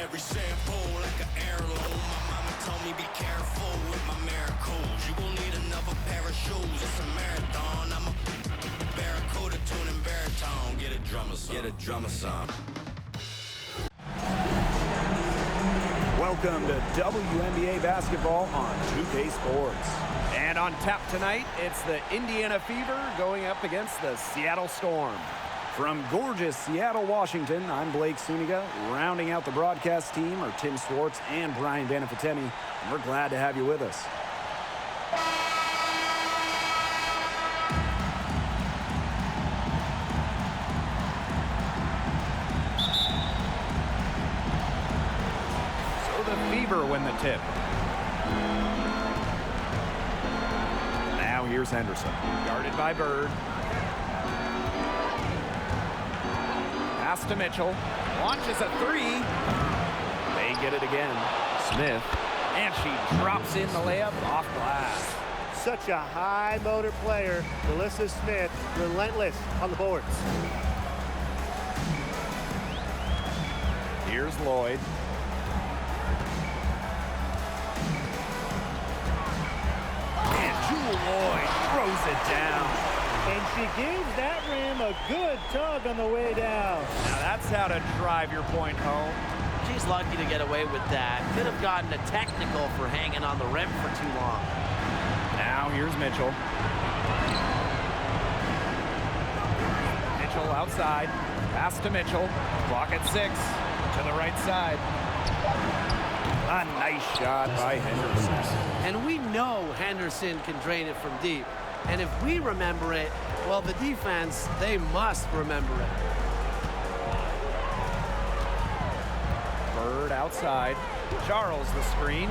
every sample like an heirloom. My mama told me be careful with my miracles. You gon' need another pair of shoes. It's a marathon. I'm a barracuda tuning baritone. Get a drummer song. Get a drummer song. Welcome to WNBA basketball on 2K Sports. And on tap tonight, it's the Indiana Fever going up against the Seattle Storm. From gorgeous Seattle, Washington, I'm Blake Suniga. Rounding out the broadcast team are Tim Swartz and Brian Banafiteni. And we're glad to have you with us. So the Fever win the tip. Now here's Henderson, guarded by Bird. Pass to Mitchell, launches a three. They get it again. Smith, and she drops in the layup off glass. Such a high motor player, Melissa Smith, relentless on the boards. Here's Lloyd. And Jewel Lloyd throws it down. And she gives that rim a good tug on the way down. Now that's how to drive your point home. She's lucky to get away with that. Could have gotten a technical for hanging on the rim for too long. Now here's Mitchell. Mitchell outside. Pass to Mitchell. Clock at 6. To the right side. A nice shot by Henderson. And we know Henderson can drain it from deep. And if we remember it, well, the defense, they must remember it. Bird outside. Charles the screen.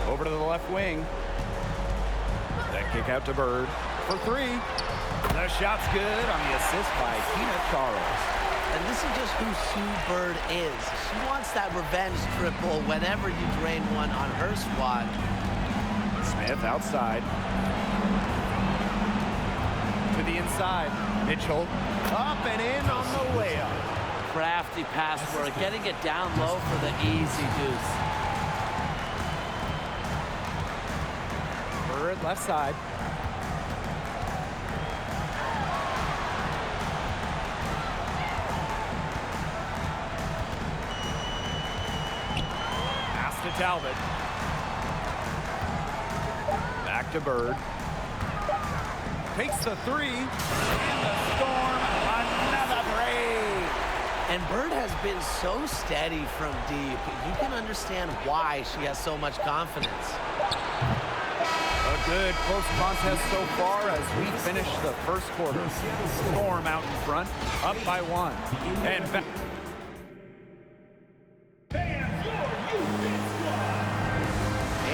Over to the left wing. That kick out to Bird for 3. The shot's good on the assist by Tina Charles. And this is just who Sue Bird is. She wants that revenge triple whenever you drain one on her squad. Smith outside. To the inside. Mitchell up and in on the layup. Crafty pass work, getting it down low for the easy deuce. Bird left side. Pass to Talbot. Back to Bird. Takes the 3. And the Storm, another break. And Bird has been so steady from deep. You can understand why she has so much confidence. A good close contest so far as we finish the first quarter. Storm out in front, up by 1. And back.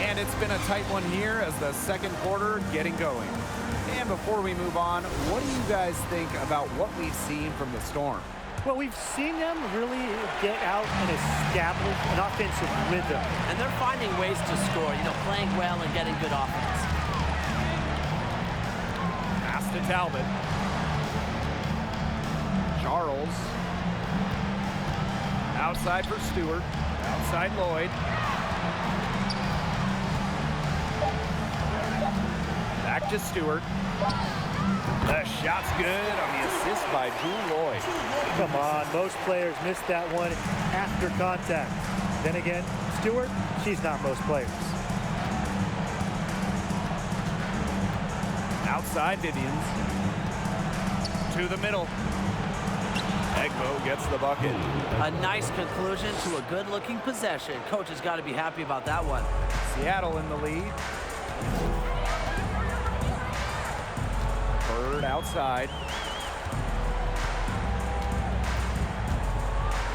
And it's been a tight one here as the second quarter getting going. And before we move on, what do you guys think about what we've seen from the Storm? Well, we've seen them really get out and establish an offensive rhythm. And they're finding ways to score, playing well and getting good offense. Pass to Talbot. Charles. Outside for Stewart. Outside Lloyd. Back to Stewart. The shot's good on the assist by Jewel Lloyd. Come on, most players miss that one after contact. Then again, Stewart, she's not most players. Outside Vivians. To the middle. Egbo gets the bucket. A nice conclusion to a good-looking possession. Coach has got to be happy about that one. Seattle in the lead. Bird outside.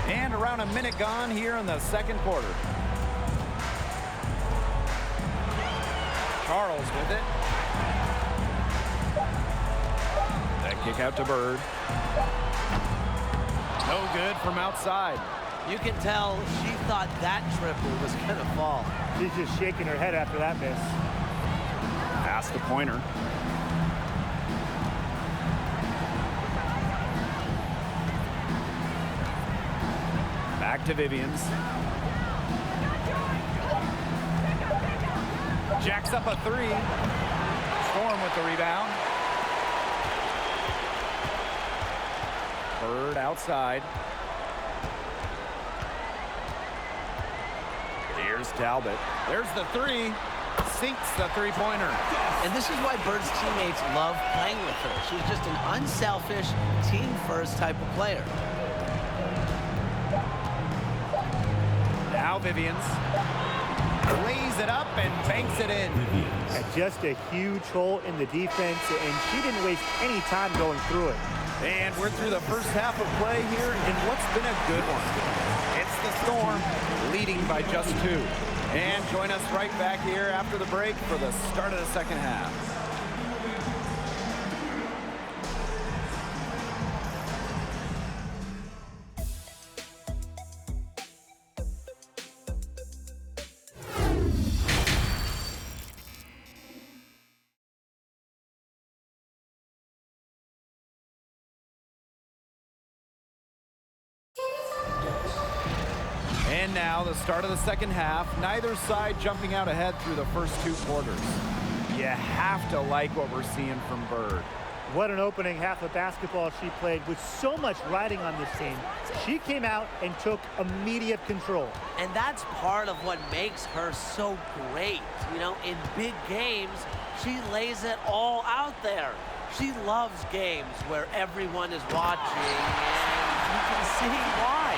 And around a minute gone here in the second quarter. Charles with it. That kick out to Bird. No good from outside. You can tell she thought that triple was going to fall. She's just shaking her head after that miss. Pass to Pointer. Back Back to Vivians. Jacks up a three. Storm with the rebound. Bird outside. Here's Talbot. There's the three. Sinks the three-pointer. And this is why Bird's teammates love playing with her. She's just an unselfish, team-first type of player. Now Vivians lays it up and banks it in. And just a huge hole in the defense, and she didn't waste any time going through it. And we're through the first half of play here in what's been a good one. It's the Storm leading by just 2. And join us right back here after the break for the start of the second half. And now the start of the second half. Neither side jumping out ahead through the first 2 quarters. You have to like what we're seeing from Bird. What an opening half of basketball she played with so much riding on this team. She came out and took immediate control. And that's part of what makes her so great. You know, in big games, she lays it all out there. She loves games where everyone is watching, and you can see why.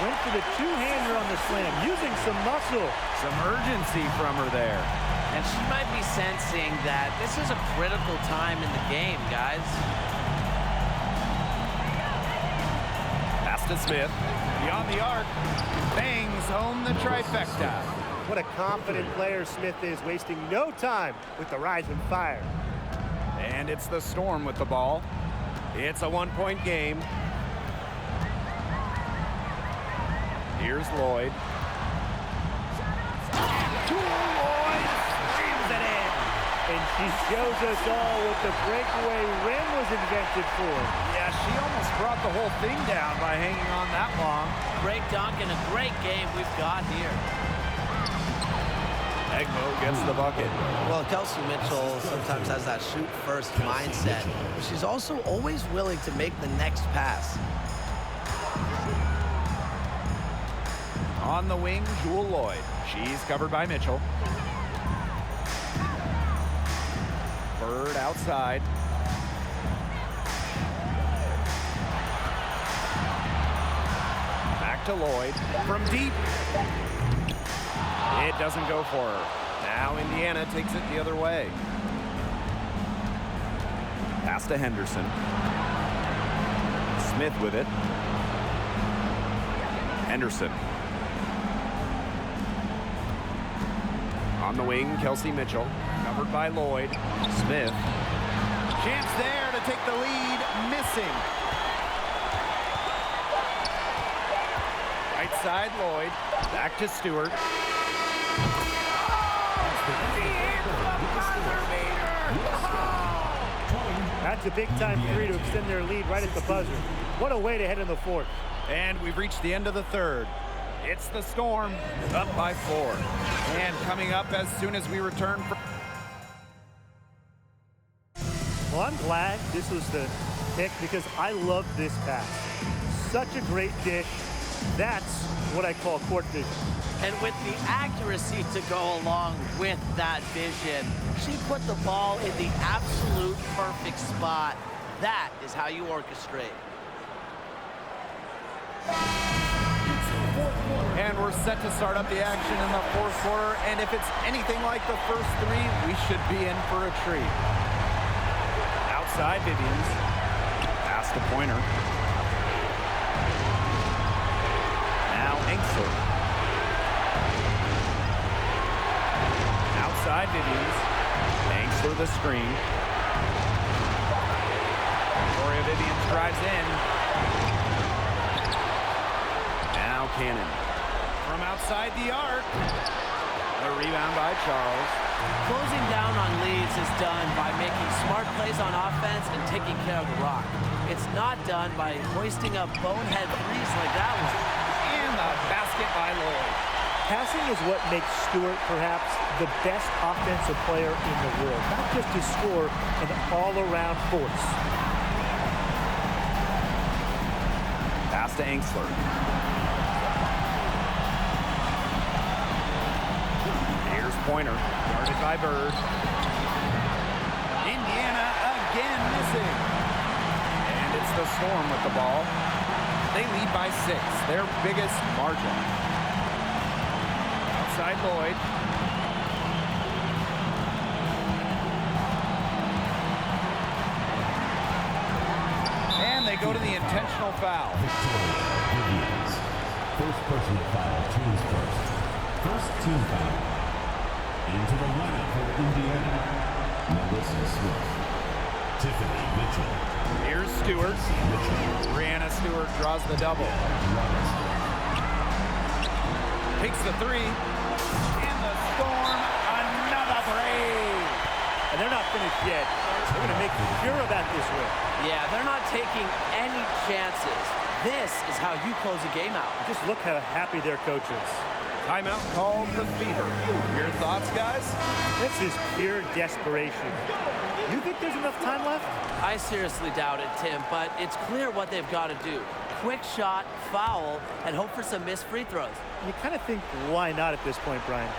Went for the two-hander on the slam, using some muscle. Some urgency from her there. And she might be sensing that this is a critical time in the game, guys. Pass to Smith. Beyond the arc. Bangs home the trifecta. What a confident player Smith is, wasting no time with the rise and fire. And it's the Storm with the ball. It's a 1-point game. Here's Lloyd. Lloyd jams it in. And she shows us all what the breakaway rim was invented for. Yeah, she almost brought the whole thing down by hanging on that long. Great dunk and a great game we've got here. Egmo gets the bucket. Well, Kelsey Mitchell sometimes has that shoot-first mindset, but she's also always willing to make the next pass. On the wing, Jewel Lloyd. She's covered by Mitchell. Bird outside. Back to Lloyd. From deep. It doesn't go for her. Now Indiana takes it the other way. Pass to Henderson. Smith with it. Henderson. On the wing, Kelsey Mitchell. Covered by Lloyd. Smith. Chance there to take the lead. Missing. Right side, Lloyd. Back to Stewart. That's a big-time three to extend their lead right at the buzzer. What a way to head in the fourth. And we've reached the end of the third. It's the Storm, up by 4. And coming up as soon as we return from... Well, I'm glad this was the pick because I love this pass. Such a great dish. That's what I call court vision. And with the accuracy to go along with that vision, she put the ball in the absolute perfect spot. That is how you orchestrate. And we're set to start up the action in the fourth quarter. And if it's anything like the first 3, we should be in for a treat. Outside, Vivians. Pass to Pointer. Now Engster. Outside, Vivians. Engster the screen. Victoria Vivians drives in. Now Cannon. From outside the arc. The rebound by Charles. Closing down on leads is done by making smart plays on offense and taking care of the rock. It's not done by hoisting up bonehead threes like that one. And the basket by Lloyd. Passing is what makes Stewart perhaps the best offensive player in the world. Not just to score, an all-around force. Pass to Angsler. Here's Pointer, guarded by Bird. Indiana again missing. And it's the Storm with the ball. They lead by 6, their biggest margin. Outside Lloyd. And they go to the intentional foul. First personal foul, team's first. First team foul. Into the lineup for Indiana, Melissa Smith. Tiffany Mitchell. Here's Stewart. Brianna Stewart draws the double. Takes the 3. And the Storm, another 3. And they're not finished yet. They're going to make sure about this win. Yeah, they're not taking any chances. This is how you close a game out. Just look how happy their coach is. Timeout called the Fever. Your thoughts, guys? This is pure desperation. You think there's enough time left? I seriously doubt it, Tim, but it's clear what they've got to do. Quick shot, foul, and hope for some missed free throws. You kind of think, why not at this point, Brian?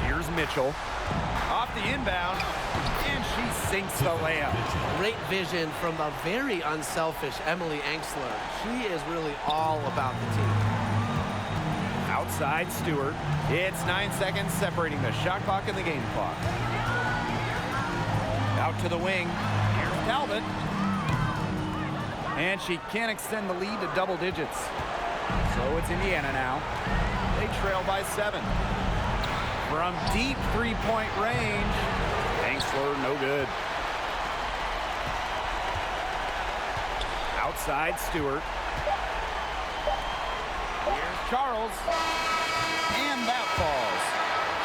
Here's Mitchell. Off the inbound, and she sinks the layup. Great vision from the very unselfish Emily Angsler. She is really all about the team. Outside Stewart. It's 9 seconds separating the shot clock and the game clock. Out to the wing. Here's Talbot. And she can't extend the lead to double digits. So it's Indiana now. They trail by 7. From deep three-point range. Angsler, no good. Outside Stewart. Here's Charles. And that falls.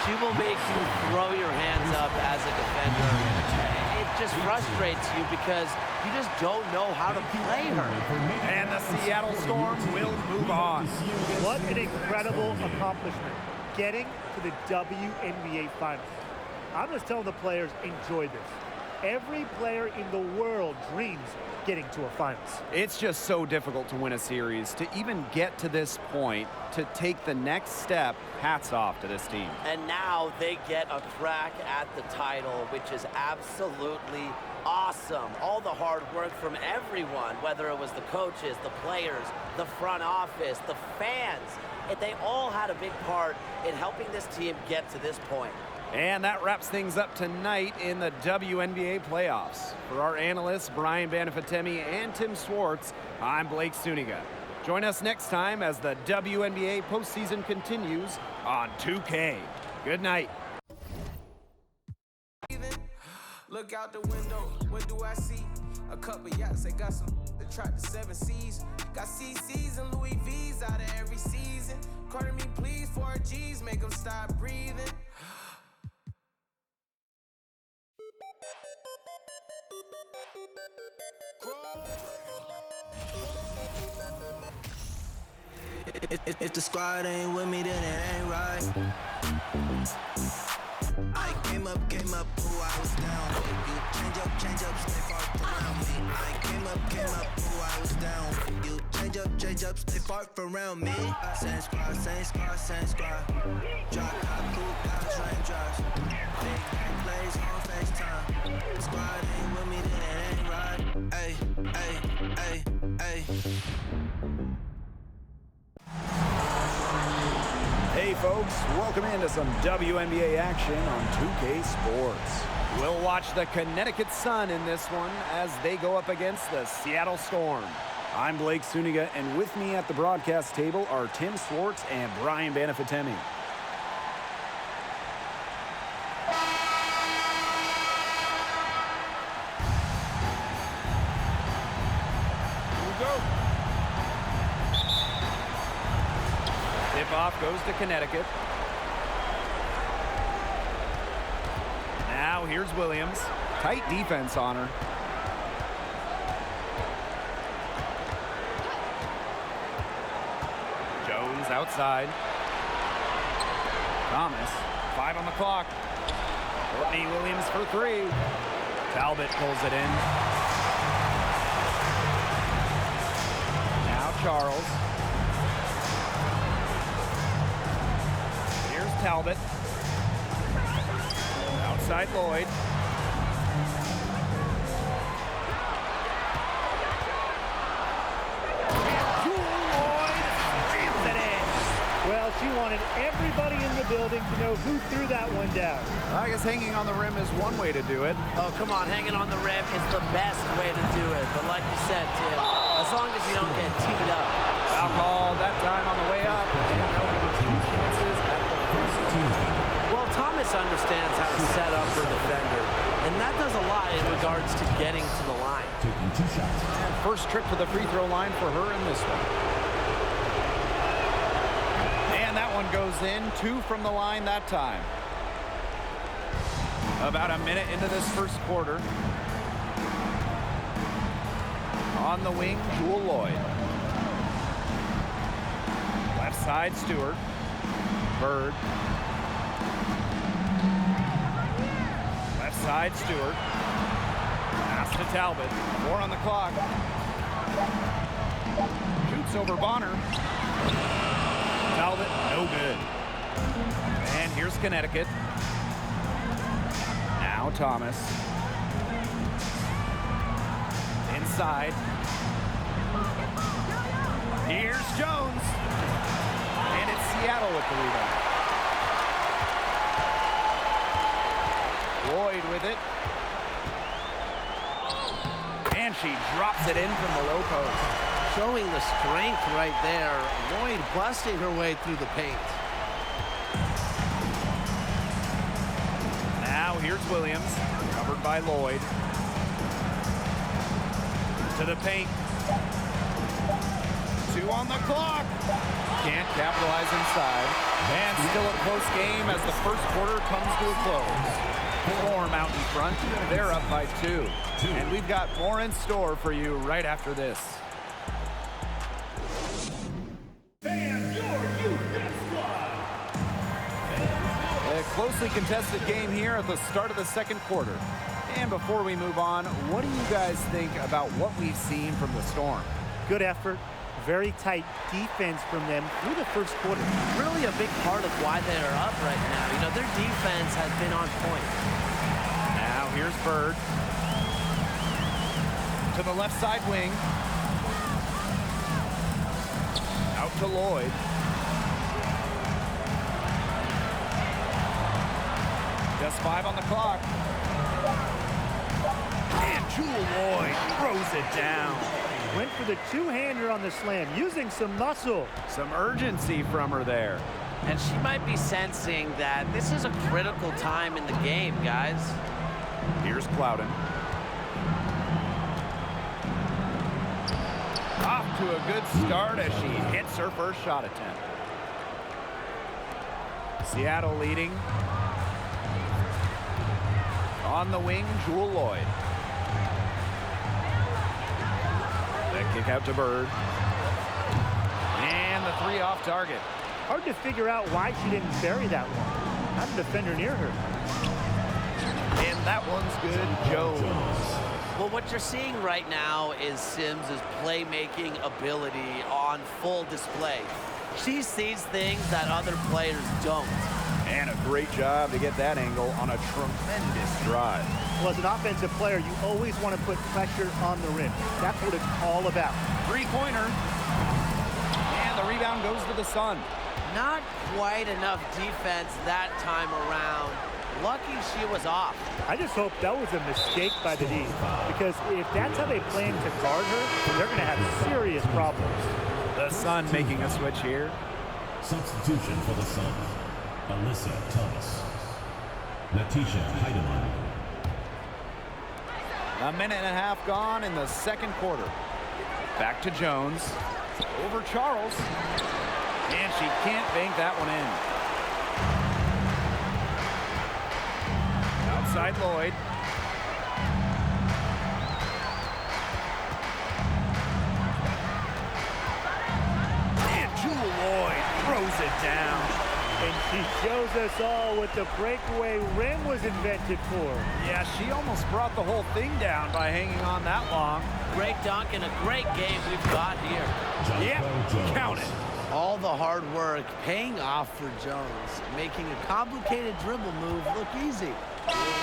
She will make you throw your hands up as a defender. It just frustrates you because you just don't know how to play her. And the Seattle Storm will move on. What an incredible accomplishment. Getting to the WNBA Finals. I'm just telling the players, enjoy this. Every player in the world dreams getting to a finals. It's just so difficult to win a series. To even get to this point, to take the next step, hats off to this team. And now they get a crack at the title, which is absolutely awesome. All the hard work from everyone, whether it was the coaches, the players, the front office, the fans. They all had a big part in helping this team get to this point. And that wraps things up tonight in the WNBA playoffs. For our analysts, Brian Banafitemi and Tim Swartz, I'm Blake Suniga. Join us next time as the WNBA postseason continues on 2K. Good night. Look out the window, what do I see? A couple yachts, they got some that track the 7 seas. Got CCs and Louis V's out of every season. Carter me please, 4 G's, make them stop breathing. If the squad ain't with me, then it ain't right. I came up, who I was down with. You change up, stay far around me. I came up, who I was down with. You change up, stay far around me. Same squad. Drop top, cool down, train drops. Big bang plays on FaceTime. Squad ain't with me, then it ain't right. Ay. Hey folks, welcome into some WNBA action on 2K Sports. We'll watch the Connecticut Sun in this one as they go up against the Seattle Storm. I'm Blake Suniga, and with me at the broadcast table are Tim Swartz and Brian Banafitemi. Tip-off goes to Connecticut. Now here's Williams. Tight defense on her. outside. Thomas, 5 on the clock. Courtney Williams for 3. Talbot pulls it in. Now Charles. Here's Talbot. Outside Lloyd. Well, she wanted everybody in the building to know who threw that one down. I guess hanging on the rim is one way to do it. Oh, come on, hanging on the rim is the best way to do it. But like you said, Tim, as long as you don't get teed up. Foul call that time on the way up. Well, Thomas understands how to set up her defender, and that does a lot in regards to getting to the line. Taking 2 shots. And first trip to the free throw line for her in this one. And that one goes in. 2 from the line that time. About a minute into this first quarter. On the wing, Jewel Lloyd. Left side, Stewart. Bird. Left side, Stewart. Pass to Talbot. 4 on the clock. Shoots over Bonner. Talbot, no good. And here's Connecticut. Now Thomas. Inside. Here's Jones. And it's Seattle with the rebound. Lloyd with it. And she drops it in from the low post. Showing the strength right there. Lloyd busting her way through the paint. Now here's Williams, covered by Lloyd. To the paint. 2 on the clock. Can't capitalize inside. And still a close game as the first quarter comes to a close. Storm out in front. They're up by 2. And we've got more in store for you right after this. A closely contested game here at the start of the second quarter. And before we move on, what do you guys think about what we've seen from the Storm? Good effort. Very tight defense from them through the first quarter. Really a big part of why they're up right now. You know, their defense has been on point. Now here's Bird. To the left side wing. Out to Lloyd. Just 5 on the clock. And Jewel Lloyd throws it down. Went for the two-hander on the slam, using some muscle. Some urgency from her there. And she might be sensing that this is a critical time in the game, guys. Here's Clouden. Off to a good start as she hits her first shot attempt. Seattle leading. On the wing, Jewel Lloyd. That kick out to Bird. And the 3 off target. Hard to figure out why she didn't bury that one. Not a defender near her. And that one's good, Jones. Well, what you're seeing right now is Sims' playmaking ability on full display. She sees things that other players don't. And a great job to get that angle on a tremendous drive. Well, as an offensive player, you always want to put pressure on the rim. That's what it's all about. 3-pointer. And the rebound goes to the Sun. Not quite enough defense that time around. Lucky she was off. I just hope that was a mistake by the D, because if that's how they plan to guard her, they're going to have serious problems. The Sun making a switch here. Substitution for the Sun. Alyssa Thomas. Natisha Heidemann. A minute and a half gone in the second quarter. Back to Jones. Over Charles. And she can't bank that one in. Outside Lloyd. And Jewel Lloyd throws batted down. And she shows us all what the breakaway rim was invented for. Yeah, she almost brought the whole thing down by hanging on that long. Great dunk and a great game we've got here. Yep, count it. All the hard work paying off for Jones, making a complicated dribble move look easy.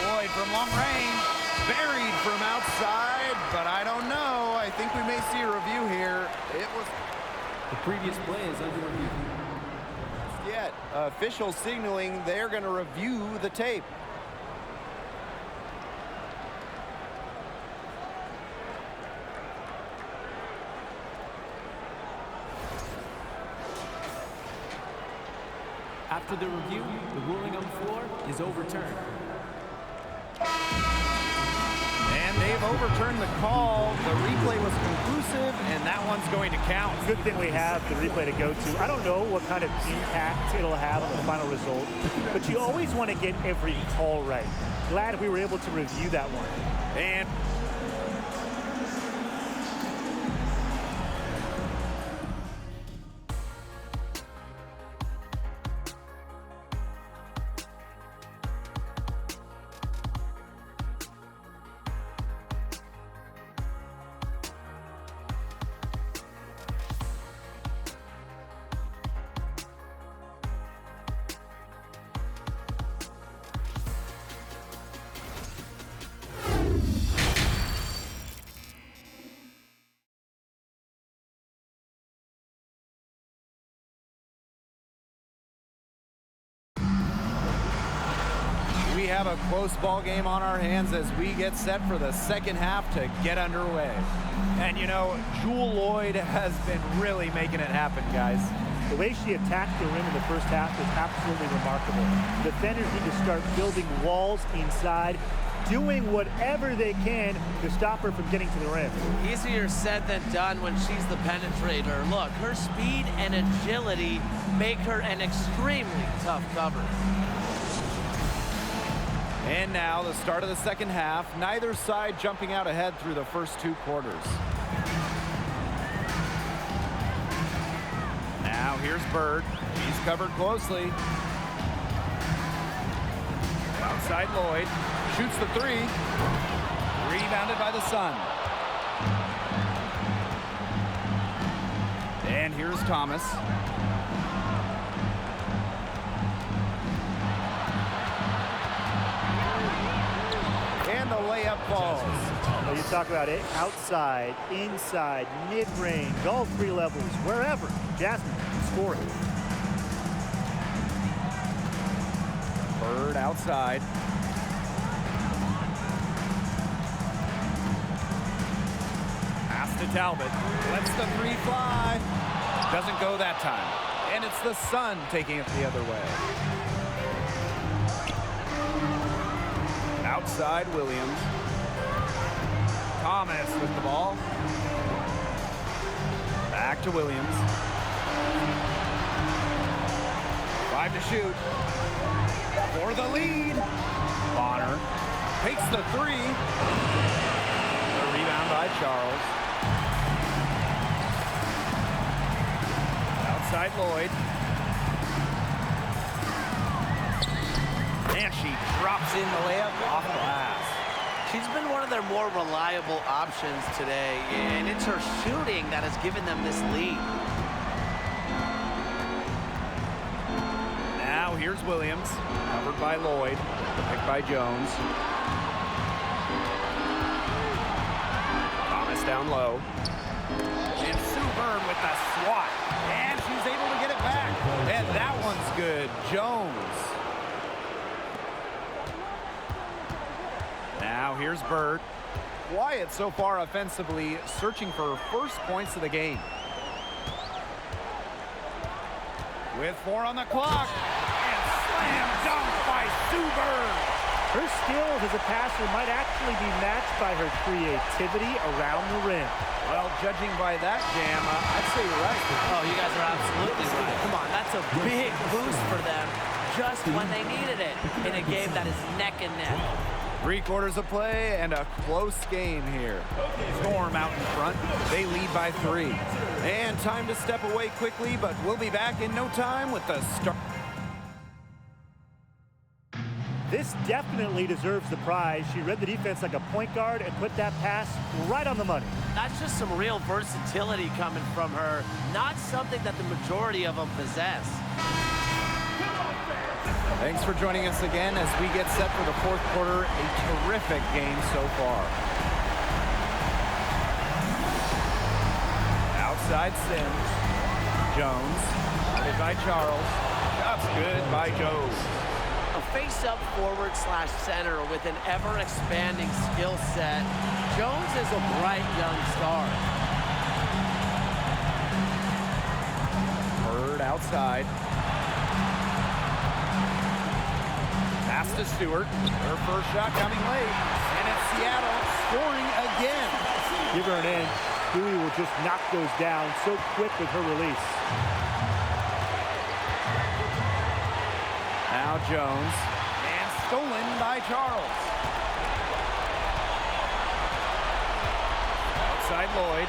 Lloyd from long range, buried from outside, but I don't know. I think we may see a review here. It was... The previous play is under review. Yet, officials signaling they're going to review the tape. After the review, the ruling on the floor is overturned. And they've overturned the call. The replay was conclusive, and that one's going to count. Good thing we have the replay to go to. I don't know what kind of impact it'll have on the final result, but you always want to get every call right. Glad we were able to review that one. And we have a close ball game on our hands as we get set for the second half to get underway. And you know, Jewel Lloyd has been really making it happen, guys. The way she attacked the rim in the first half was absolutely remarkable. Defenders need to start building walls inside, doing whatever they can to stop her from getting to the rim. Easier said than done when she's the penetrator. Look, her speed and agility make her an extremely tough cover. And now the start of the second half. Neither side jumping out ahead through the first two quarters. Now here's Bird. He's covered closely. Outside Lloyd. Shoots the three. Rebounded by the Sun. And here's Thomas. And the layup falls. Well, you talk about it outside, inside, mid-range, all three levels, wherever. Jasmine scoring. Bird outside. Pass to Talbot. Lets the three fly. Doesn't go that time. And it's the Sun taking it the other way. Outside Williams. Thomas with the ball. Back to Williams. 5 to shoot. For the lead. Bonner takes the three. The rebound by Charles. Outside Lloyd. And she drops in the layup off glass. She's been one of their more reliable options today, and it's her shooting that has given them this lead. Now here's Williams, covered by Lloyd, picked by Jones. Thomas down low. And Sue Bird with the swat. And she's able to get it back. And that one's good. Jones. Now here's Bird. Quiet so far offensively, searching for first points of the game. With 4 on the clock. And slam dunk by Sue Bird. Her skills as a passer might actually be matched by her creativity around the rim. Well, judging by that jam, I'd say you're right. Oh, you guys are absolutely right. Come on, that's a big boost for them just when they needed it in a game that is neck and neck. 3/4 of play and a close game here. Storm out in front. They lead by 3. And time to step away quickly, but we'll be back in no time with the start. This definitely deserves the prize. She read the defense like a point guard and put that pass right on the money. That's just some real versatility coming from her. Not something that the majority of them possess. Thanks for joining us again as we get set for the 4th quarter. A terrific game so far. Outside Sims. Jones. Guarded by Charles. Shots good by Joe. A face-up forward/center with an ever-expanding skill set. Jones is a bright young star. Bird outside. Pass to Stewart. Her first shot coming late. And it's Seattle scoring again. Give her an inch. Dewey will just knock those down so quick with her release. Now Jones. And stolen by Charles. Outside Lloyd.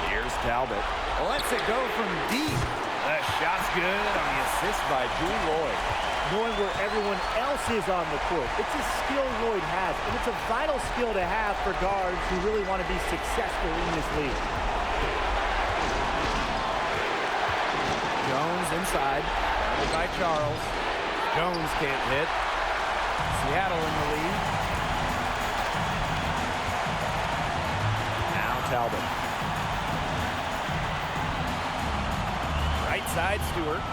Here's Talbot. Lets it go from deep. The shot's good on the assist by Jewel Lloyd. Knowing where everyone else is on the court. It's a skill Lloyd has, and it's a vital skill to have for guards who really want to be successful in this league. Jones inside. Guarded by Charles. Jones can't hit. Seattle in the lead. Now Talbot. Right side Stewart.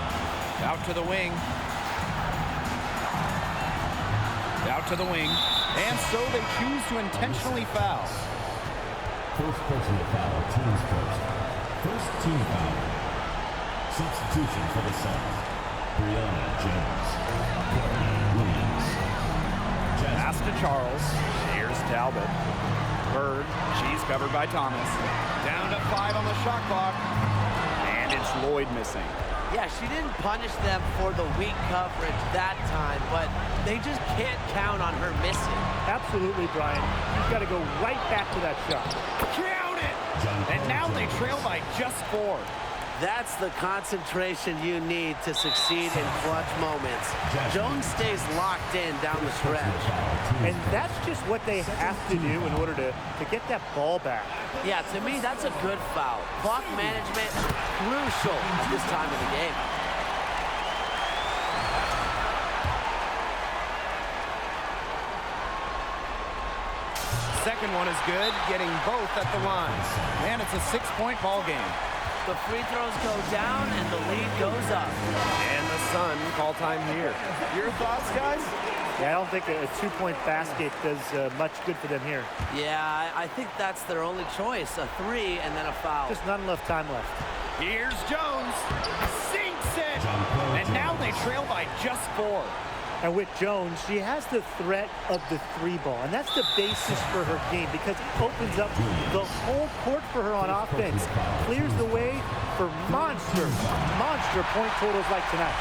Out to the wing. Out to the wing. And so they choose to intentionally foul. First personal foul, team's first. First team foul. Substitution for the Suns. Brianna James. Courtney Williams. Pass to Charles. Here's Talbot. Bird. She's covered by Thomas. Down to 5 on the shot clock. And it's Lloyd missing. Yeah, she didn't punish them for the weak coverage that time, but they just can't count on her missing. Absolutely, Brian. You've got to go right back to that shot. Count it! And now they trail by just 4. That's the concentration you need to succeed in clutch moments. Jones stays locked in down the stretch. And that's just what they have to do in order to get that ball back. Yeah, to me, that's a good foul. Clock management, crucial at this time of the game. Second one is good, getting both at the line. And it's a 6-point ball game. The free throws go down and the lead goes up. And the Sun call time here. Your thoughts, guys? Yeah, I don't think a 2-point basket does much good for them here. Yeah, I think that's their only choice. A 3 and then a foul. Just not enough time left. Here's Jones. Sinks it. And now they trail by just 4. And with Jones, she has the threat of the 3-ball, and that's the basis for her game because it opens up the whole court for her on offense. Clears the way for monster point totals like tonight.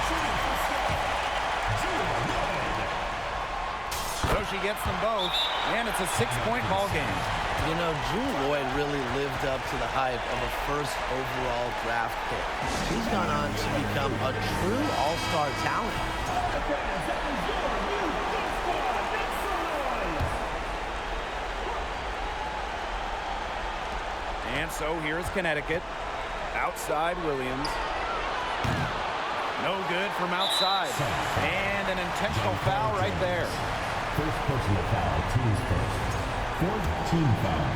So she gets them both, and it's a 6-point ball game. You know, Jewel Lloyd really lived up to the hype of a first overall draft pick. She's gone on to become a true all-star talent. And so here's Connecticut. Outside Williams. No good from outside. And an intentional foul right there. First personal foul, team's first. Fourth team foul.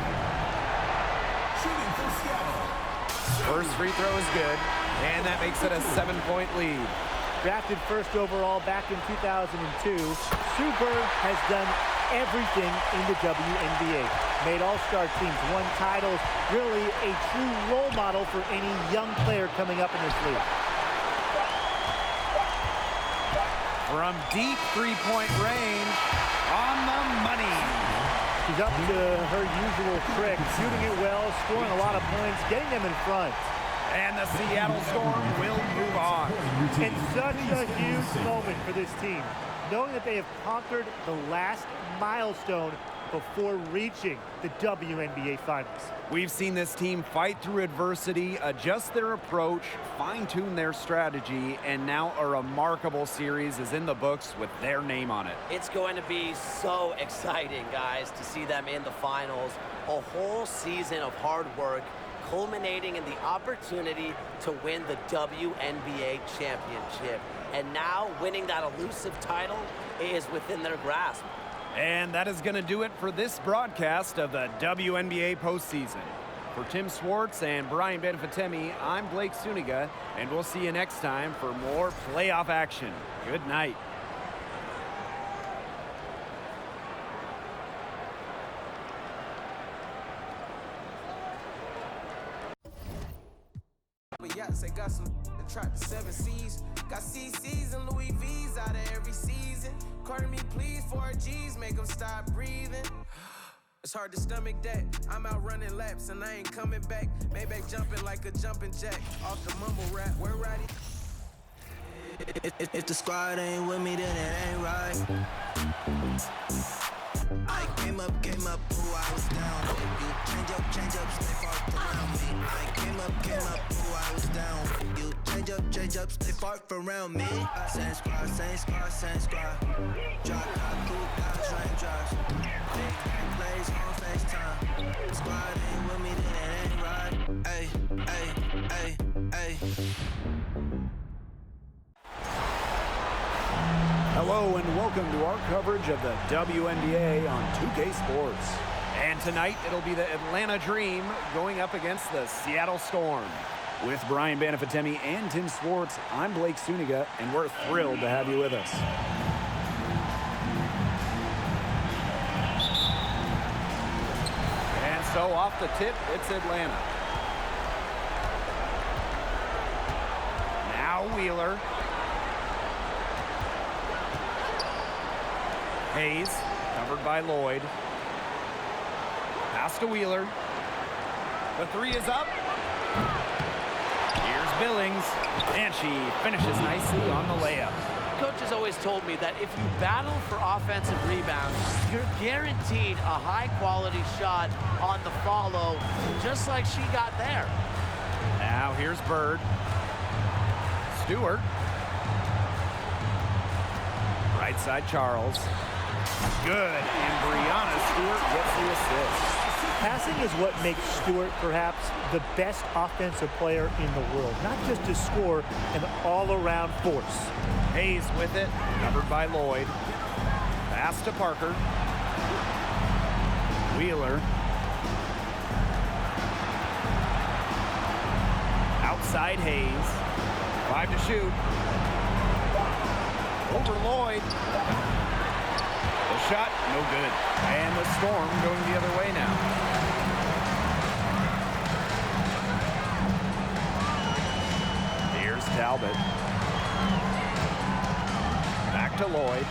Shooting for Seattle. First free throw is good. And that makes it a 7-point lead. Drafted first overall back in 2002, Sue Bird has done everything in the WNBA. Made all-star teams, won titles, really a true role model for any young player coming up in this league. From deep 3-point range, on the money. She's up to her usual trick, shooting it well, scoring a lot of points, getting them in front. And the Seattle Storm will move on. And such a huge moment for this team. knowing that they have conquered the last milestone before reaching the WNBA Finals. We've seen this team fight through adversity, adjust their approach, fine-tune their strategy, and now a remarkable series is in the books with their name on it. It's going to be so exciting, guys, to see them in the finals. A whole season of hard work culminating in the opportunity to win the WNBA championship. And now winning that elusive title is within their grasp. And that is going to do it for this broadcast of the WNBA postseason. For Tim Swartz and Brian Benefitemi, I'm Blake Suniga, and we'll see you next time for more playoff action. Good night. Yachts, they got some that track the 7 seas. Got CCs and Louis V's out of every season. Carter me please, 4 G's, make them stop breathing. It's hard to stomach that. I'm out running laps and I ain't coming back. Maybach jumping like a jumping jack. Off the mumble rap, we're riding. If the squad ain't with me, then it ain't right. I came up, ooh, I was down. You change up, stay far around me. I came up, ooh, I was down. You change up, stay far around me. Same squad. Drop top, cool down, raindrops. Big bang plays on FaceTime. Squad ain't with me, then it ain't right. Ay. Hello and welcome to our coverage of the WNBA on 2K Sports. And tonight, it'll be the Atlanta Dream going up against the Seattle Storm. With Brian Benefitemi and Tim Swartz, I'm Blake Suniga, and we're thrilled to have you with us. And so off the tip, it's Atlanta. Now Wheeler. Hayes, covered by Lloyd. Pass to Wheeler. The 3 is up. Here's Billings, and she finishes nicely on the layup. Coach has always told me that if you battle for offensive rebounds, you're guaranteed a high-quality shot on the follow, just like she got there. Now here's Bird. Stewart. Right side, Charles. Good, and Brianna Stewart gets the assist. Passing is what makes Stewart perhaps the best offensive player in the world, not just to score, an all-around force. Hayes with it, covered by Lloyd. Pass to Parker. Wheeler. Outside Hayes. 5 to shoot. Over Lloyd. The shot, no good. And the Storm going the other way now. Here's Talbot. Back to Lloyd.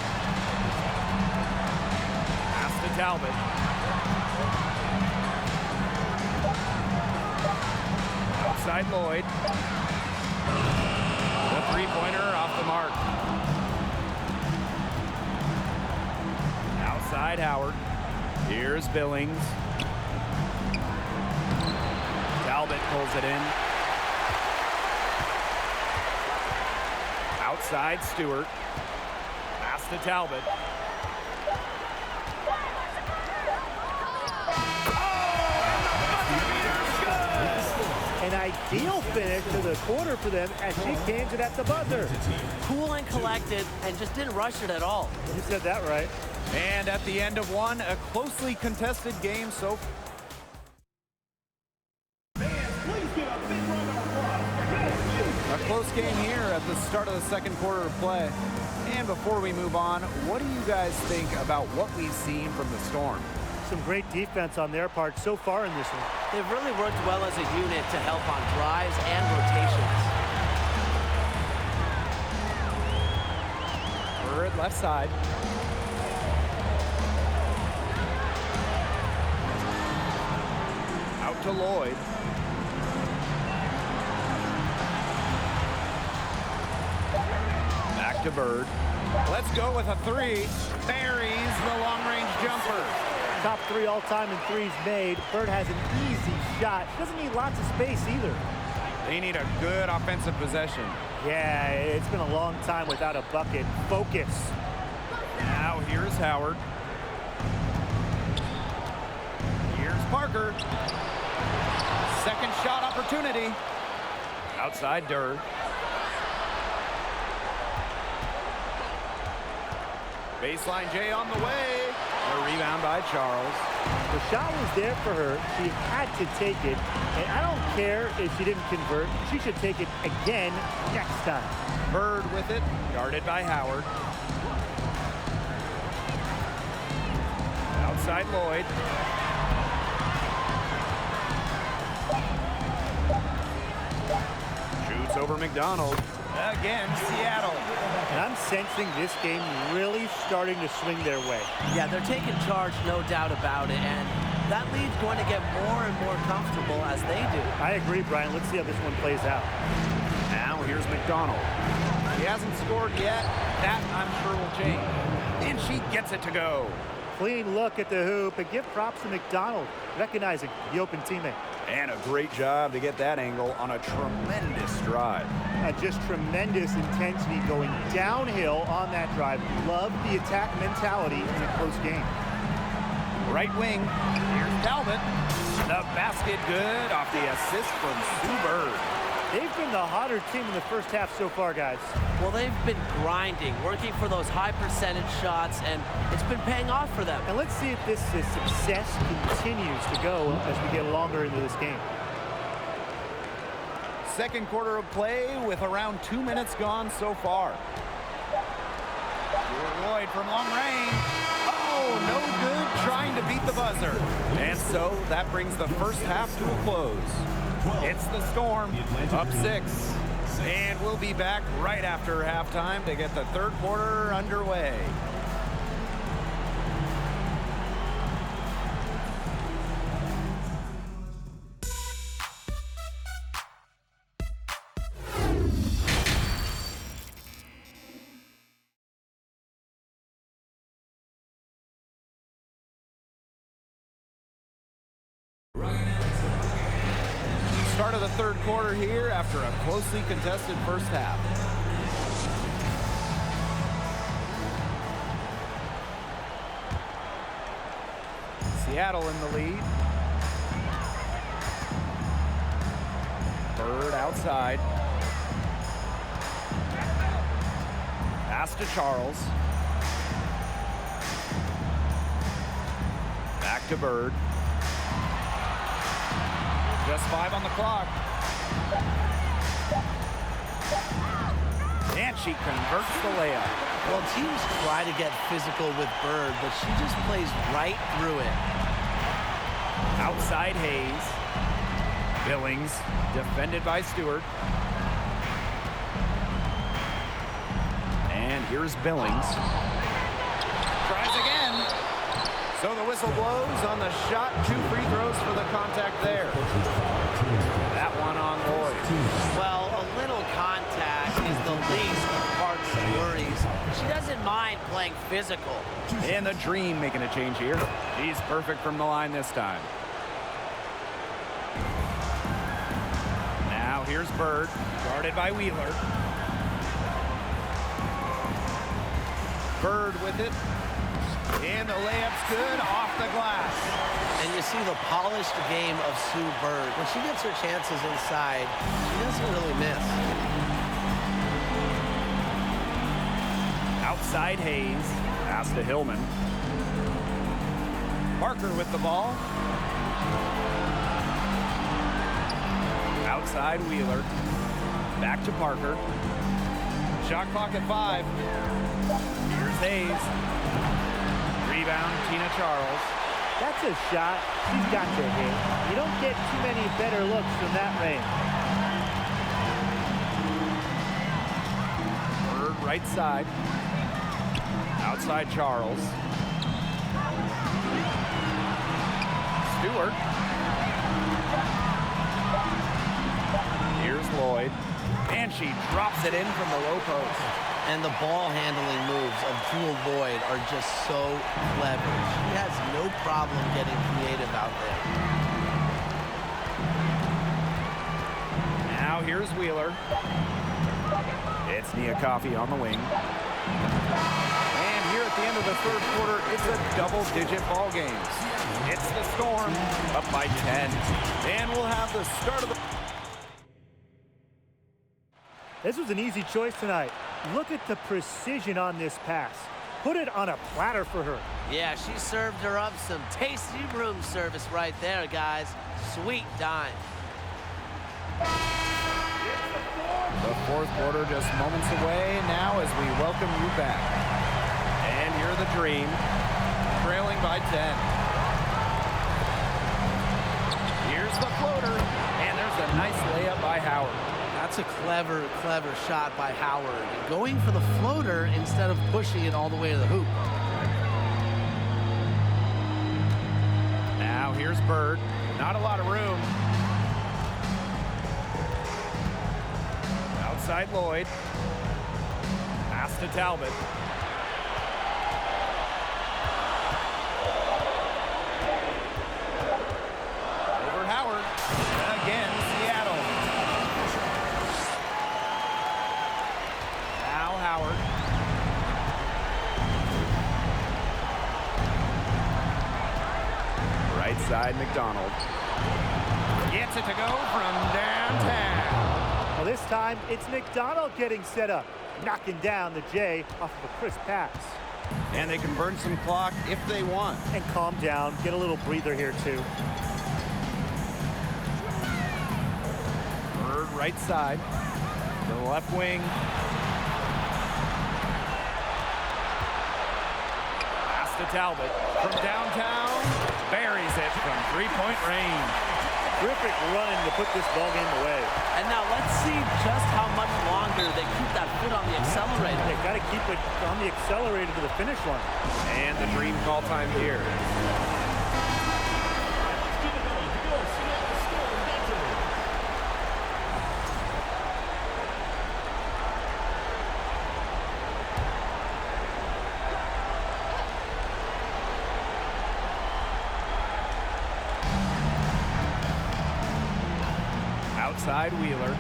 Pass to Talbot. Outside Lloyd. The three-pointer off the mark. Outside Howard. Here's Billings. Talbot pulls it in. Outside Stewart. Pass to Talbot. An ideal finish to the quarter for them as she came to at the buzzer. Cool and collected and just didn't rush it at all. You said that right. And at the end of one, a closely contested game so a close game here at the start of the second quarter of play. And before we move on, what do you guys think about what we've seen from the Storm? Some great defense on their part so far in this one. They've really worked well as a unit to help on drives and rotations. Bird left side. Out to Lloyd. Back to Bird. Let's go with a three. Buries the long-range jumper. Top 3 all-time in threes made. Bird has an easy shot. She doesn't need lots of space either. They need a good offensive possession. Yeah, it's been a long time without a bucket. Focus. Now here's Howard. Here's Parker. Second shot opportunity. Outside Durr. Baseline J on the way. A rebound by Charles. The shot was there for her. She had to take it. And I don't care if she didn't convert. She should take it again next time. Bird with it. Guarded by Howard. Outside Lloyd. Shoots over McDonald. Again, Seattle. And I'm sensing this game really starting to swing their way. Yeah, they're taking charge, no doubt about it. And that lead's going to get more and more comfortable as they do. I agree, Brian. Let's see how this one plays out. Now here's McDonald. He hasn't scored yet. That, I'm sure, will change. And she gets it to go. Clean look at the hoop, and give props to McDonald, recognizing the open teammate. And a great job to get that angle on a tremendous drive. Just tremendous intensity going downhill on that drive. Love the attack mentality in a close game. Right wing. Here's Talbot. The basket good off the assist from Sue Bird. They've been the hotter team in the first half so far, guys. Well, they've been grinding, working for those high percentage shots, and it's been paying off for them. And let's see if this success continues to go as we get longer into this game. Second quarter of play with around 2 minutes gone so far. Lloyd from long range. Oh, no good trying to beat the buzzer. And so that brings the first half to a close. It's the Storm, up 6. And we'll be back right after halftime to get the third quarter underway. Start of the third quarter here after a closely contested first half. Seattle in the lead. Bird outside. Pass to Charles. Back to Bird. Just 5 on the clock. And she converts the layup. Well, teams try to get physical with Bird, but she just plays right through it. Outside Hayes. Billings, defended by Stewart. And here's Billings. Tries again. So the whistle blows on the shot. 2 free throws for the contact there. That one on Lloyd. Well, a little contact is the least of Parker's worries. She doesn't mind playing physical. And the Dream making a change here. He's perfect from the line this time. Now here's Bird, guarded by Wheeler. Bird with it. And the layup's good off the glass. And you see the polished game of Sue Bird. When she gets her chances inside, she doesn't really miss. Outside Hayes. Pass to Hillman. Parker with the ball. Outside Wheeler. Back to Parker. Shot clock at 5. Here's Hayes. Rebound, Tina Charles. That's a shot she's got to hit. You don't get too many better looks from that range. Bird right side. Outside Charles. Stewart. Here's Lloyd. And she drops it in from the low post. And the ball handling moves of Jewel Lloyd are just so clever. She has no problem getting creative out there. Now here's Wheeler. It's Nia Coffey on the wing. And here at the end of the third quarter, it's a double-digit ball game. It's the Storm up by 10. And we'll have the start of the... This was an easy choice tonight. Look at the precision on this pass. Put it on a platter for her. Yeah, she served her up some tasty room service right there, guys. Sweet dime. The fourth quarter just moments away now as we welcome you back. And you're the Dream, trailing by 10. Here's the floater, and there's a nice layup by Howard. That's a clever, clever shot by Howard. Going for the floater instead of pushing it all the way to the hoop. Now here's Bird. Not a lot of room. Outside Lloyd. Pass to Talbot. Over Howard. Again, Seattle. Now Howard. Right side, McDonald. Gets it to go from downtown. Well, this time, it's McDonald getting set up, knocking down the J off of a crisp pass. And they can burn some clock if they want. And calm down, get a little breather here, too. Bird right side. To the left wing. Pass to Talbot. From downtown, buries it from three-point range. Terrific run to put this ball game away. And now let's see just how much longer they keep that foot on the accelerator. They got to keep it on the accelerator to the finish line. And the Dream call time here. Outside Wheeler.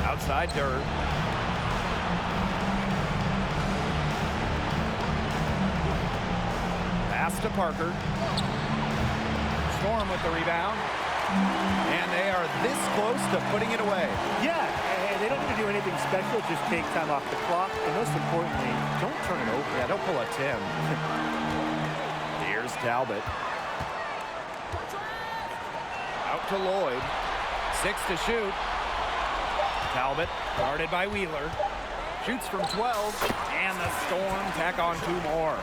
Outside Durr. Pass to Parker. Storm with the rebound. And they are this close to putting it away. Yeah, and they don't need to do anything special, just take time off the clock. And most importantly, don't turn it over. Yeah, don't pull a Tim. Here's Talbot. Out to Lloyd. 6 to shoot. Talbot guarded by Wheeler. Shoots from 12. And the Storm tack on 2 more.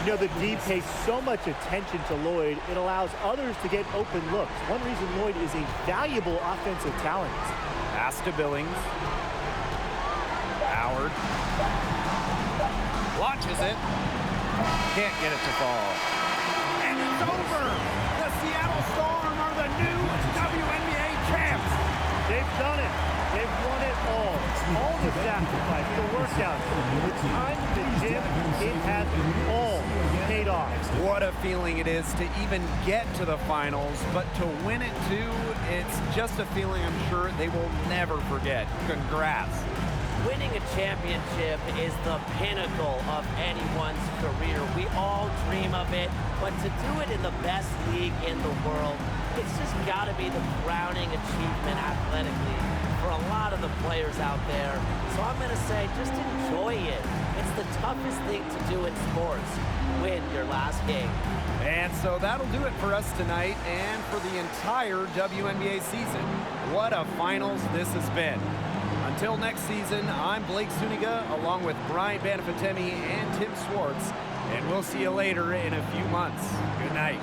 You know, the D pays so much attention to Lloyd, it allows others to get open looks. One reason Lloyd is a valuable offensive talent. Pass to Billings. Howard. Launches it. Can't get it to fall. And it's over. The Seattle Storm are the new WNBA champs. They've done it. They've won it all. All the sacrifice, the workouts, the time in the gym, it has all paid off. What a feeling it is to even get to the finals, but to win it too, it's just a feeling I'm sure they will never forget. Congrats. Winning a championship is the pinnacle of anyone's career. We all dream of it, but to do it in the best league in the world, it's just got to be the crowning achievement athletically for a lot of the players out there. So I'm going to say just enjoy it. It's the toughest thing to do in sports. Win your last game. And so that'll do it for us tonight and for the entire WNBA season. What a finals this has been. Until next season, I'm Blake Suniga along with Brian Banafitemi and Tim Swartz, and we'll see you later in a few months. Good night.